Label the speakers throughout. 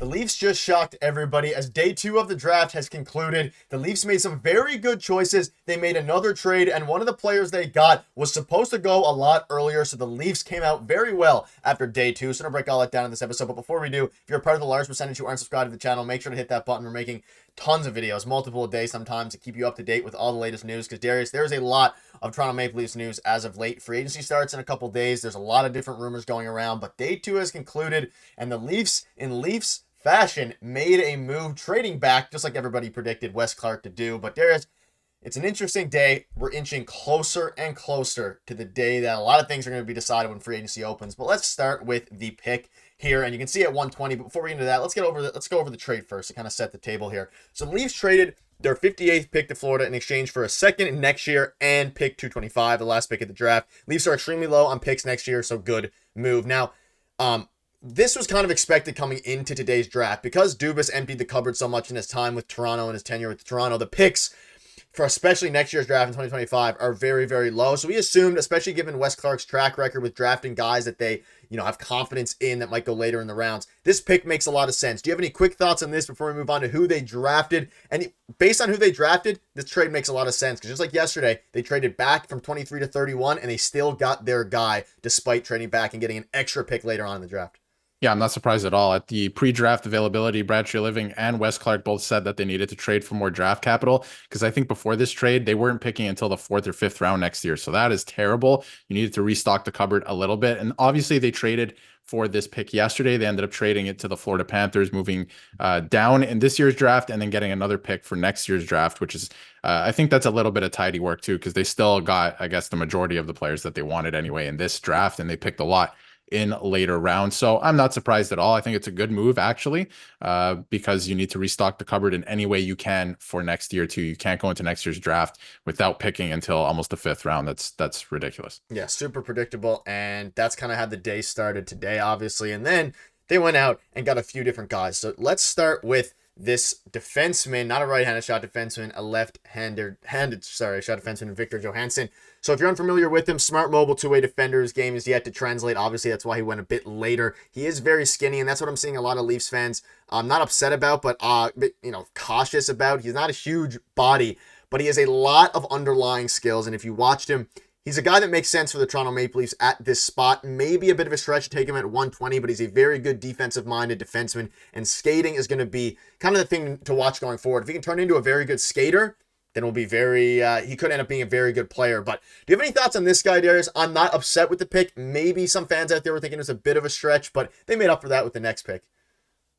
Speaker 1: The Leafs just shocked everybody as day 2 of the draft has concluded. The Leafs made some very good choices. They made another trade, and one of the players they got was supposed to go a lot earlier, so the Leafs came out very well after day 2. So I'm going to break all that down in this episode, but before we do, if you're a part of the large percentage who aren't subscribed to the channel, make sure to hit that button. We're making tons of videos, multiple a day sometimes, to keep you up to date with all the latest news, because Darius, there's a lot of Toronto Maple Leafs news as of late. Free agency starts in a couple days. There's a lot of different rumors going around, but day 2 has concluded, and the Leafs, in Leafs fashion, made a move trading back, just like everybody predicted Wes Clark to do. But Darius, it's an interesting day. We're inching closer and closer to the day that a lot of things are going to be decided when free agency opens. But let's start with the pick here, and you can see at 120. But before we get into that, let's go over the trade first to kind of set the table here. So the Leafs traded their 58th pick to Florida in exchange for a second next year and pick 225, the last pick of the draft. Leafs are extremely low on picks next year, so good move. Now, this was kind of expected coming into today's draft because Dubas emptied the cupboard so much in his time with Toronto and his tenure with Toronto. The picks for especially next year's draft in 2025 are very, very low. So we assumed, especially given Wes Clark's track record with drafting guys that they, have confidence in that might go later in the rounds, this pick makes a lot of sense. Do you have any quick thoughts on this before we move on to who they drafted? And based on who they drafted, this trade makes a lot of sense because just like yesterday, they traded back from 23 to 31 and they still got their guy despite trading back and getting an extra pick later on in the draft.
Speaker 2: Yeah, I'm not surprised at all. At the pre-draft availability, Brad Treliving and Wes Clark both said that they needed to trade for more draft capital because I think before this trade, they weren't picking until the 4th or 5th round next year. So that is terrible. You needed to restock the cupboard a little bit. And obviously they traded for this pick yesterday. They ended up trading it to the Florida Panthers, moving down in this year's draft and then getting another pick for next year's draft, which is, I think that's a little bit of tidy work too, because they still got, I guess, the majority of the players that they wanted anyway in this draft, and they picked a lot in later rounds. So I'm not surprised at all. I think it's a good move actually, because you need to restock the cupboard in any way you can for next year too. You can't go into next year's draft without picking until almost the 5th round. That's ridiculous.
Speaker 1: Yeah, super predictable. And that's kind of how the day started today, obviously. And then they went out and got a few different guys. So let's start with this defenseman, not a right-handed shot defenseman, a left-handed shot defenseman, Victor Johansson. So if you're unfamiliar with him, smart, mobile, two-way defender. His game is yet to translate. Obviously, that's why he went a bit later. He is very skinny, and that's what I'm seeing a lot of Leafs fans not upset about, but cautious about. He's not a huge body, but he has a lot of underlying skills, and if you watched him, he's a guy that makes sense for the Toronto Maple Leafs at this spot. Maybe a bit of a stretch to take him at 120, but he's a very good defensive-minded defenseman, and skating is going to be kind of the thing to watch going forward. If he can turn into a very good skater, then we'll be he could end up being a very good player. But do you have any thoughts on this guy, Darius? I'm not upset with the pick. Maybe some fans out there were thinking it was a bit of a stretch, but they made up for that with the next pick.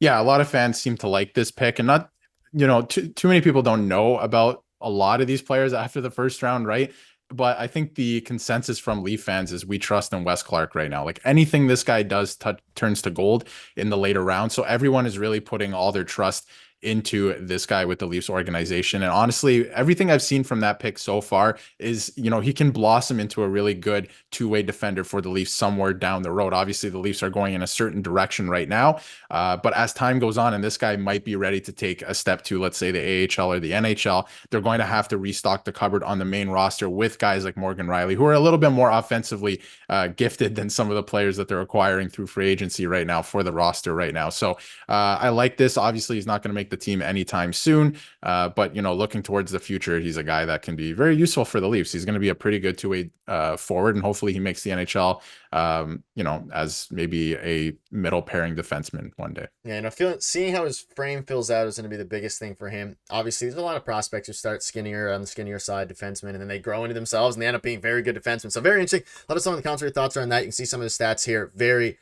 Speaker 2: Yeah, a lot of fans seem to like this pick, and not, too many people don't know about a lot of these players after the first round, right? But I think the consensus from Leaf fans is we trust in Wes Clark right now. Like anything this guy does turns to gold in the later rounds. So everyone is really putting all their trust into this guy with the Leafs organization. And honestly, everything I've seen from that pick so far is, he can blossom into a really good two-way defender for the Leafs somewhere down the road. Obviously, the Leafs are going in a certain direction right now. But as time goes on and this guy might be ready to take a step to, let's say, the AHL or the NHL, they're going to have to restock the cupboard on the main roster with guys like Morgan Rielly, who are a little bit more offensively gifted than some of the players that they're acquiring through free agency right now for the roster right now. So I like this. Obviously, he's not going to make the team anytime soon, but looking towards the future, he's a guy that can be very useful for the Leafs. He's going to be a pretty good two-way forward, and hopefully he makes the NHL as maybe a middle pairing defenseman one day.
Speaker 1: Yeah, seeing how his frame fills out is going to be the biggest thing for him. Obviously, there's a lot of prospects who start skinnier on the skinnier side defensemen, and then they grow into themselves and they end up being very good defensemen. So very interesting. Let us know in the comments what your thoughts are on that. You can see some of the stats here. Very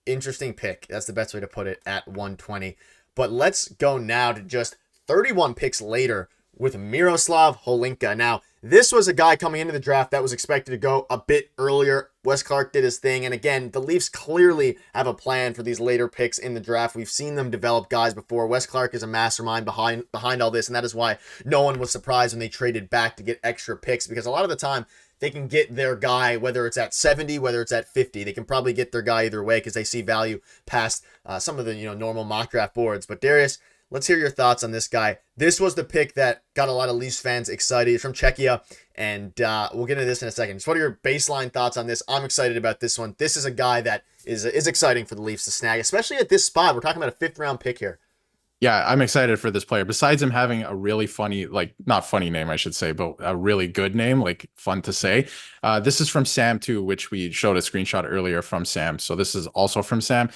Speaker 1: interesting pick. That's the best way to put it at 120. But let's go now to just 31 picks later with Miroslav Holinka. Now, this was a guy coming into the draft that was expected to go a bit earlier. Wes Clark did his thing. And again, the Leafs clearly have a plan for these later picks in the draft. We've seen them develop guys before. Wes Clark is a mastermind behind all this. And that is why no one was surprised when they traded back to get extra picks, because a lot of the time they can get their guy, whether it's at 70, whether it's at 50. They can probably get their guy either way because they see value past some of the normal mock draft boards. But Darius, let's hear your thoughts on this guy. This was the pick that got a lot of Leafs fans excited. He's from Czechia, and we'll get into this in a second. Just what are your baseline thoughts on this? I'm excited about this one. This is a guy that is exciting for the Leafs to snag, especially at this spot. We're talking about a 5th-round pick here.
Speaker 2: Yeah, I'm excited for this player. Besides him having a really funny, like not funny name, I should say, but a really good name, like fun to say. This is from Sam too, which we showed a screenshot earlier from Sam. So this is also from Sam.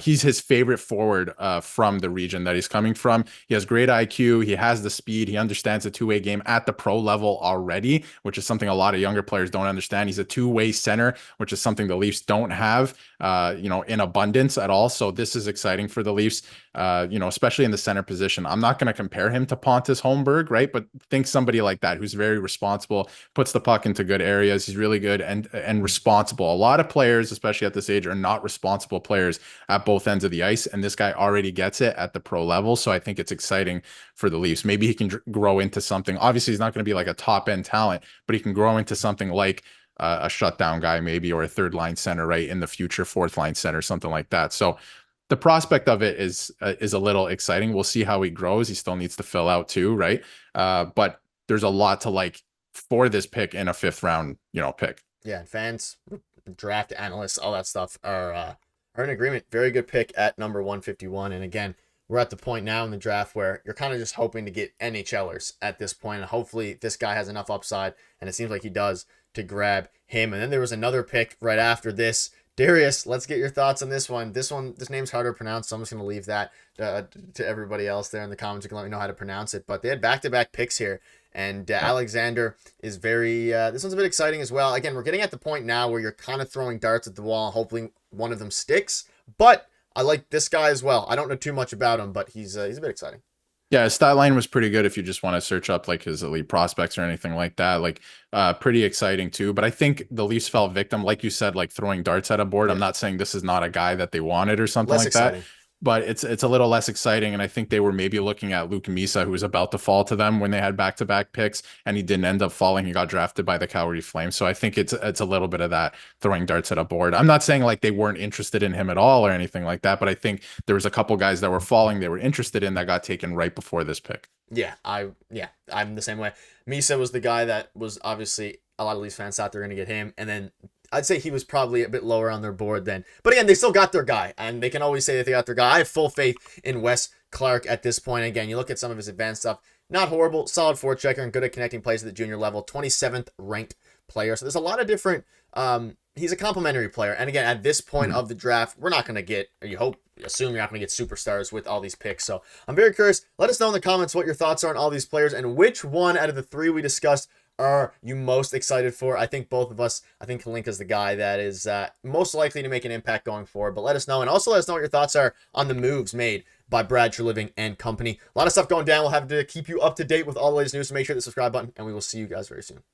Speaker 2: He's his favorite forward from the region that he's coming from. He has great IQ. He has the speed. He understands the two-way game at the pro level already, which is something a lot of younger players don't understand. He's a two-way center, which is something the Leafs don't have, in abundance at all. So this is exciting for the Leafs, especially in the center position. I'm not going to compare him to Pontus Holmberg, right? But think somebody like that who's very responsible, puts the puck into good areas. He's really good and responsible. A lot of players, especially at this age, are not responsible players at both ends of the ice, and this guy already gets it at the pro level. So I think it's exciting for the Leafs. Maybe he can grow into something. Obviously, he's not going to be like a top end talent, but he can grow into something like a shutdown guy, maybe, or a 3rd-line center, right, in the future, 4th-line center, something like that. So the prospect of it is a little exciting. We'll see how he grows. He still needs to fill out too, right? But there's a lot to like for this pick in a 5th-round, pick.
Speaker 1: Yeah, fans, draft analysts, all that stuff are in agreement. Very good pick at number 151. And again, we're at the point now in the draft where you're kind of just hoping to get NHLers at this point. And hopefully this guy has enough upside, and it seems like he does, to grab him. And then there was another pick right after this. Darius, let's get your thoughts on this one. This name's harder to pronounce, so I'm just going to leave that to everybody else there in the comments. You can let me know how to pronounce it. But they had back-to-back picks here, and Alexander is very... this one's a bit exciting as well. Again, we're getting at the point now where you're kind of throwing darts at the wall, and hopefully one of them sticks. But I like this guy as well. I don't know too much about him, but he's a bit exciting.
Speaker 2: Yeah, his stat line was pretty good if you just want to search up like his elite prospects or anything like that. Like pretty exciting too. But I think the Leafs fell victim, like you said, like throwing darts at a board. Yeah. I'm not saying this is not a guy that they wanted or something
Speaker 1: Less
Speaker 2: like
Speaker 1: exciting.
Speaker 2: That. But it's a little less exciting. And I think they were maybe looking at Luke Misa, who was about to fall to them when they had back-to-back picks, and he didn't end up falling. He got drafted by the Calgary Flames. So I think it's a little bit of that, throwing darts at a board. I'm not saying like they weren't interested in him at all or anything like that, but I think there was a couple guys that were falling they were interested in that got taken right before this pick.
Speaker 1: Yeah, I'm the same way. Misa was the guy that was obviously a lot of Leafs fans thought they were going to get him, and then I'd say he was probably a bit lower on their board then. But again, they still got their guy, and they can always say that they got their guy. I have full faith in Wes Clark at this point. Again, you look at some of his advanced stuff, not horrible, solid forechecker, and good at connecting plays at the junior level, 27th ranked player. So there's a lot of different, he's a complimentary player. And again, at this point of the draft, we're not going to get, or assume you're not going to get superstars with all these picks. So I'm very curious. Let us know in the comments what your thoughts are on all these players and which one out of the 3 we discussed are you most excited for. I think both of us, I think Holinka's the guy that is most likely to make an impact going forward. But let us know. And also let us know what your thoughts are on the moves made by Brad Treliving and company. A lot of stuff going down. We'll have to keep you up to date with all the latest news. So make sure to hit the subscribe button, and we will see you guys very soon.